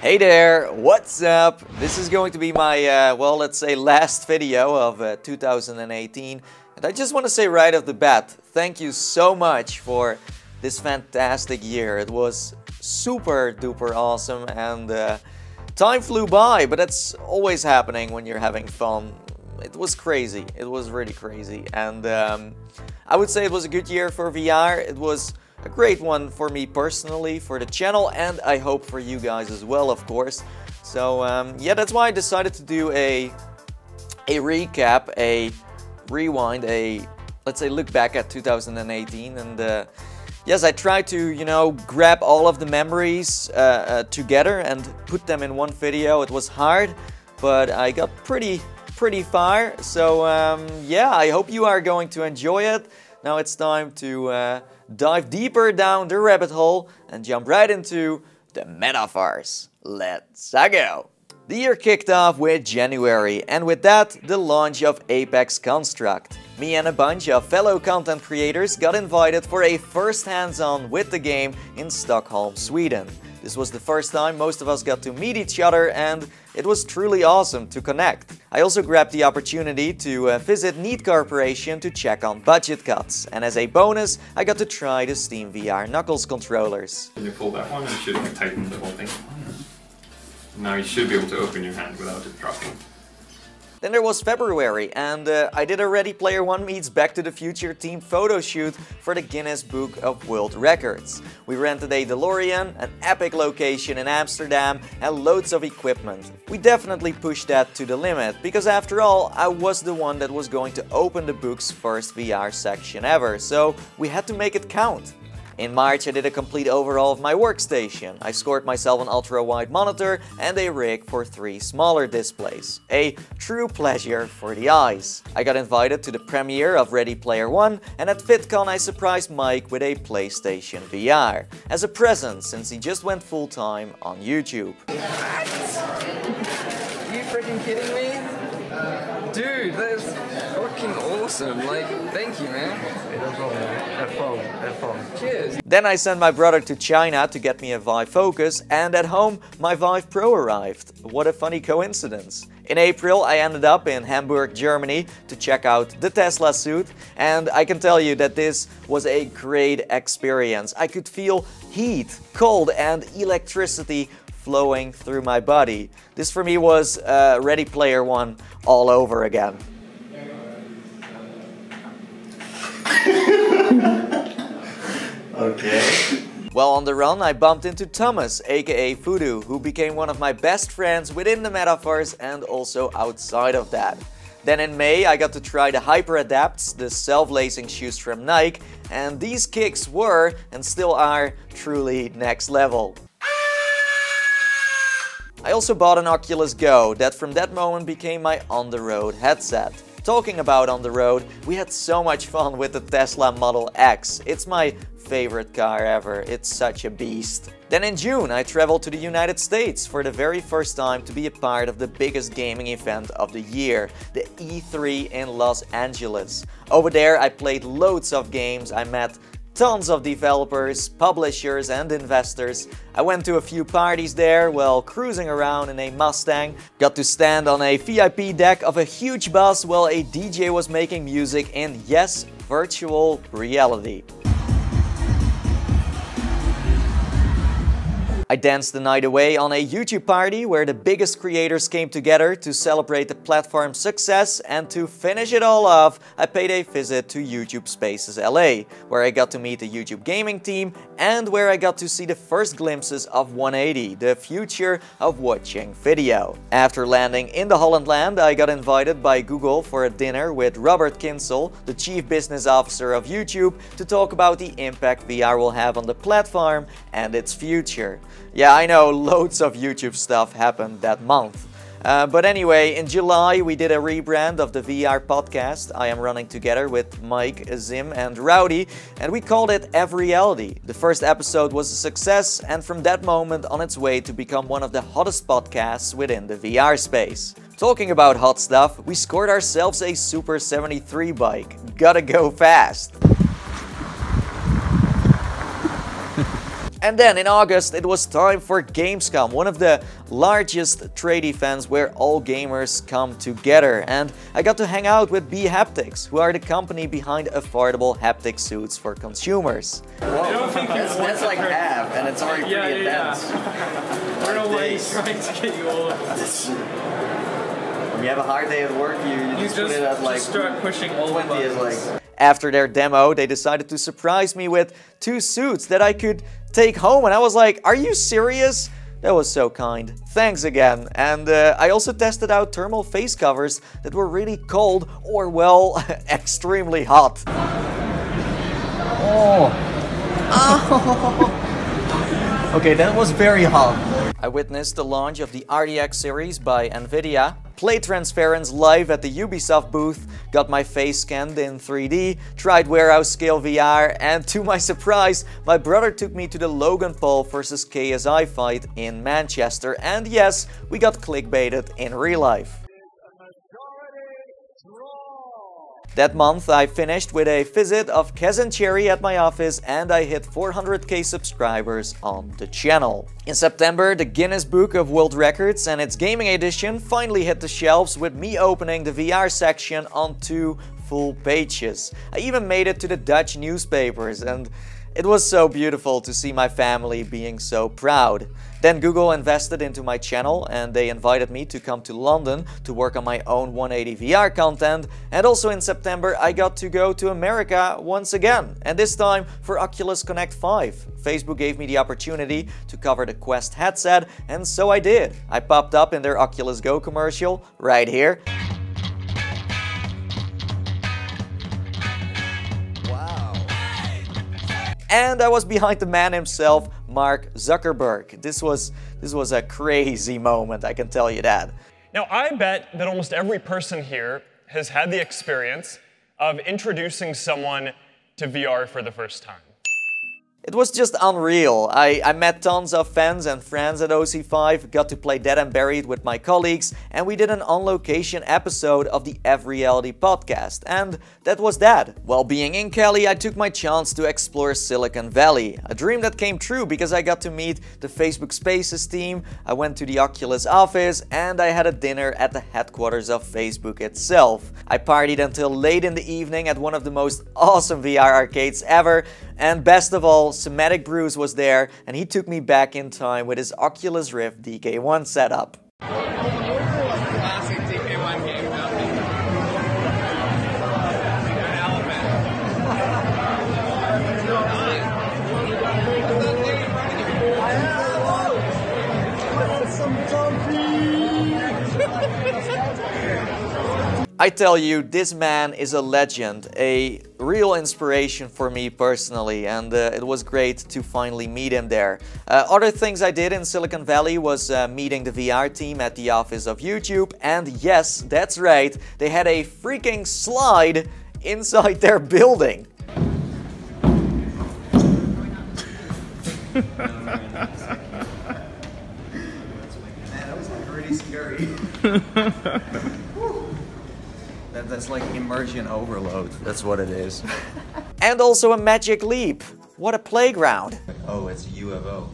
Hey there, what's up? This is going to be my, well, let's say last video of 2018. And I just want to say right off the bat, thank you so much for this fantastic year. It was super duper awesome and time flew by, but that's always happening when you're having fun. It was crazy. It was really crazy. And I would say it was a good year for VR. It was a great one for me personally, for the channel, and I hope for you guys as well, of course. So yeah, that's why I decided to do a recap, a rewind, let's say look back at 2018. And yes, I tried to, you know, grab all of the memories together and put them in one video. It was hard, but I got pretty far. So yeah, I hope you are going to enjoy it. Now it's time to dive deeper down the rabbit hole and jump right into the metaverse. Let's go! The year kicked off with January, and with that, the launch of Apex Construct. Me and a bunch of fellow content creators got invited for a first hands-on with the game in Stockholm, Sweden. This was the first time most of us got to meet each other, and it was truly awesome to connect. I also grabbed the opportunity to visit Neat Corporation to check on budget cuts, and as a bonus, I got to try the Steam VR Knuckles controllers. When you pull that one, you should tighten the whole thing. Now you should be able to open your hand without it dropping. Then there was February, and I did a Ready Player One meets Back to the Future team photo shoot for the Guinness Book of World Records. We rented a DeLorean, an epic location in Amsterdam, and loads of equipment. We definitely pushed that to the limit, because after all, I was the one that was going to open the book's first VR section ever, so we had to make it count. In March, I did a complete overhaul of my workstation. I scored myself an ultra-wide monitor and a rig for 3 smaller displays. A true pleasure for the eyes. I got invited to the premiere of Ready Player One, and at VidCon I surprised Mike with a PlayStation VR. As a present, since he just went full-time on YouTube. What? Are you freaking kidding me? Dude, that's fucking awesome. Like, thank you, man. No problem, man. Have fun. Cheers. Then I sent my brother to China to get me a Vive Focus, and at home my Vive Pro arrived. What a funny coincidence. In April I ended up in Hamburg, Germany to check out the Tesla suit, and I can tell you that this was a great experience. I could feel heat, cold and electricity flowing through my body. This for me was Ready Player One all over again. Okay. Well, on the run I bumped into Thomas, aka Voodoo, who became one of my best friends within the metaverse and also outside of that. Then in May I got to try the Hyper Adapts, the self-lacing shoes from Nike, and these kicks were, and still are, truly next level. I also bought an Oculus Go that from that moment became my on-the-road headset. Talking about on the road, we had so much fun with the Tesla Model X. It's my favorite car ever, it's such a beast. Then in June I traveled to the United States for the very first time to be a part of the biggest gaming event of the year, the E3 in Los Angeles. Over there I played loads of games, I met tons of developers, publishers and investors. I went to a few parties there while cruising around in a Mustang. Got to stand on a VIP deck of a huge bus while a DJ was making music in, yes, virtual reality. I danced the night away on a YouTube party where the biggest creators came together to celebrate the platform's success, and to finish it all off, I paid a visit to YouTube Spaces LA, where I got to meet the YouTube gaming team and where I got to see the first glimpses of 180, the future of watching video. After landing in the Hollandland, I got invited by Google for a dinner with Robert Kinsel, the Chief Business Officer of YouTube, to talk about the impact VR will have on the platform and its future. Yeah, I know, loads of YouTube stuff happened that month. But anyway, in July we did a rebrand of the VR podcast I am running together with Mike, Zim and Rowdy, and we called it Everreality. The first episode was a success, and from that moment on its way to become one of the hottest podcasts within the VR space. Talking about hot stuff, we scored ourselves a Super 73 bike. Gotta go fast! And then in August it was time for Gamescom, one of the largest trade events where all gamers come together. And I got to hang out with Haptics, who are the company behind affordable haptic suits for consumers. I don't think that's like half, and it's already pretty intense. I don't know why he's trying to get you all of this. When you have a hard day at work, you just put it at like start pushing all 20 is like. After their demo, they decided to surprise me with 2 suits that I could take home, and I was like, are you serious? That was so kind. Thanks again. And I also tested out thermal face covers that were really cold or, well, extremely hot. Oh. Okay, that was very hot. I witnessed the launch of the RTX series by Nvidia, played Transference live at the Ubisoft booth, got my face scanned in 3D, tried warehouse scale VR, and to my surprise, my brother took me to the Logan Paul vs KSI fight in Manchester, and yes, we got clickbaited in real life. That month I finished with a visit of Kez and Cherry at my office, and I hit 400k subscribers on the channel. In September, the Guinness Book of World Records and its gaming edition finally hit the shelves, with me opening the VR section on 2 full pages. I even made it to the Dutch newspapers, and it was so beautiful to see my family being so proud. Then Google invested into my channel and they invited me to come to London to work on my own 180 VR content. And also in September I got to go to America once again, and this time for Oculus Connect 5. Facebook gave me the opportunity to cover the Quest headset, and so I did. I popped up in their Oculus Go commercial right here. And I was behind the man himself, Mark Zuckerberg. This was a crazy moment, I can tell you that. Now, I bet that almost every person here has had the experience of introducing someone to VR for the first time. It was just unreal. I met tons of fans and friends at OC5, got to play Dead and Buried with my colleagues, and we did an on-location episode of the F-Reality podcast. And that was that. While being in Cali, I took my chance to explore Silicon Valley. A dream that came true because I got to meet the Facebook Spaces team, I went to the Oculus office, and I had a dinner at the headquarters of Facebook itself. I partied until late in the evening at one of the most awesome VR arcades ever, and best of all, Somatic Bruce was there, and he took me back in time with his Oculus Rift DK1 setup. Classic DK1 game, I tell you, this man is a legend, a real inspiration for me personally, and it was great to finally meet him there. Other things I did in Silicon Valley was meeting the VR team at the office of YouTube, and yes, that's right, they had a freaking slide inside their building. That was like really scary. That's like immersion overload. That's what it is. And also a Magic Leap. What a playground. Oh, it's a UFO.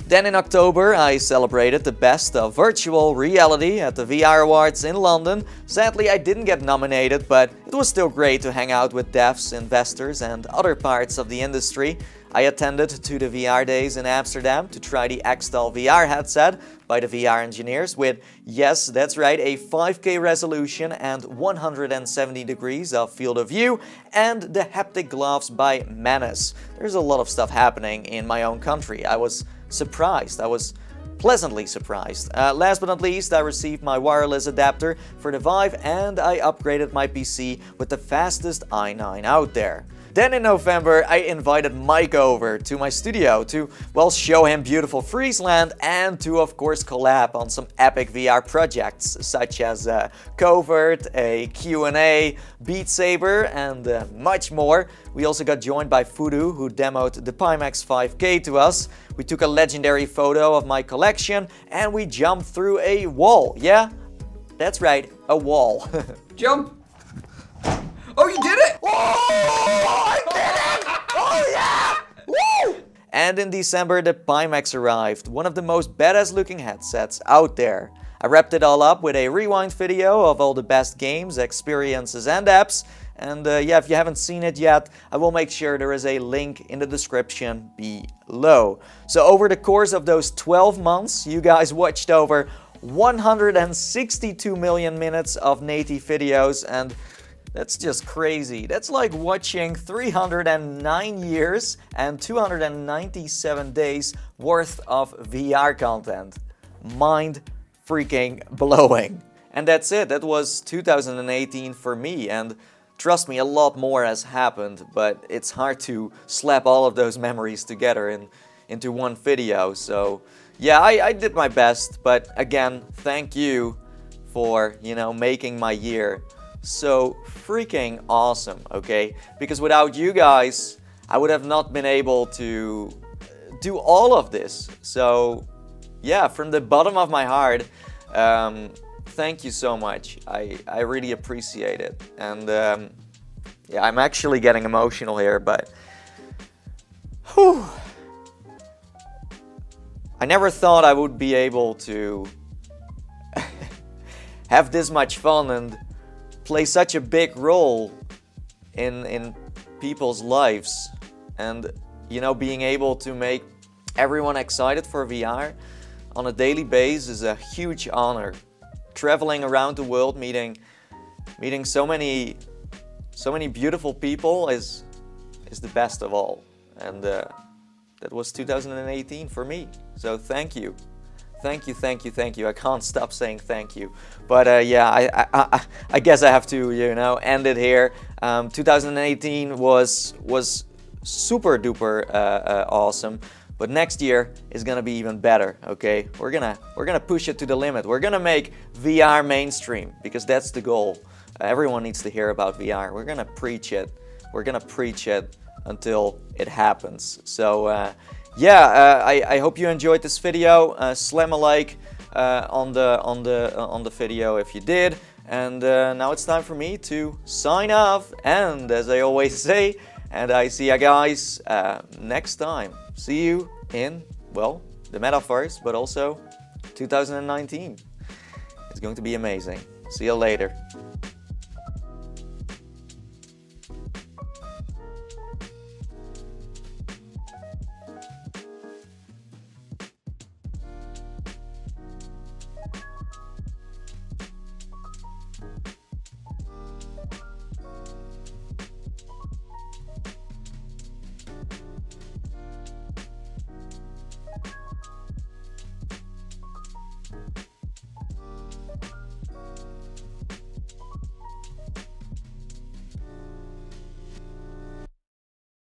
Then in October, I celebrated the best of virtual reality at the VR Awards in London. Sadly, I didn't get nominated, but it was still great to hang out with devs, investors, and other parts of the industry. I attended to the VR days in Amsterdam to try the Xtal VR headset by the VR engineers with, yes, that's right, a 5K resolution and 170 degrees of field of view, and the Haptic gloves by Menace. There's a lot of stuff happening in my own country. I was surprised. I was pleasantly surprised. Last but not least, I received my wireless adapter for the Vive, and I upgraded my PC with the fastest i9 out there. Then in November, I invited Mike over to my studio to, well, show him beautiful Friesland and to, of course, collab on some epic VR projects such as Covert, a Q&A, Beat Saber, and much more. We also got joined by Fudu, who demoed the Pimax 5K to us. We took a legendary photo of my collection, and we jumped through a wall. Yeah, that's right, a wall. Jump! Oh, you did it! Oh, I did it! Oh, yeah! Woo! And in December, the Pimax arrived, one of the most badass looking headsets out there. I wrapped it all up with a rewind video of all the best games, experiences and apps. And yeah, if you haven't seen it yet, I will make sure there is a link in the description below. So over the course of those 12 months, you guys watched over 162 million minutes of Nathie videos, and that's just crazy. That's like watching 309 years and 297 days worth of VR content. Mind freaking blowing. And that's it. That was 2018 for me, and trust me, a lot more has happened, but it's hard to slap all of those memories together into one video. So yeah, I did my best, but again, thank you for, you know, making my year so freaking awesome, okay? Because without you guys, I would have not been able to do all of this. So yeah, from the bottom of my heart, thank you so much. I really appreciate it. And yeah, I'm actually getting emotional here, but whew, I never thought I would be able to have this much fun and play such a big role in people's lives. And, you know, being able to make everyone excited for VR on a daily basis is a huge honor. Traveling around the world, meeting so many beautiful people is the best of all. And that was 2018 for me. So thank you. Thank you, thank you, thank you. I can't stop saying thank you. But yeah, I guess I have to, you know, end it here. 2018 was super duper awesome. But next year is gonna be even better, okay? We're gonna push it to the limit. We're gonna make VR mainstream, because that's the goal. Everyone needs to hear about VR. We're gonna preach it. We're gonna preach it until it happens. So yeah, I hope you enjoyed this video. Slam a like on the video if you did. And now it's time for me to sign off. And as I always say, and I see you guys next time. See you in, well, the metaverse, but also 2019. It's going to be amazing. See you later.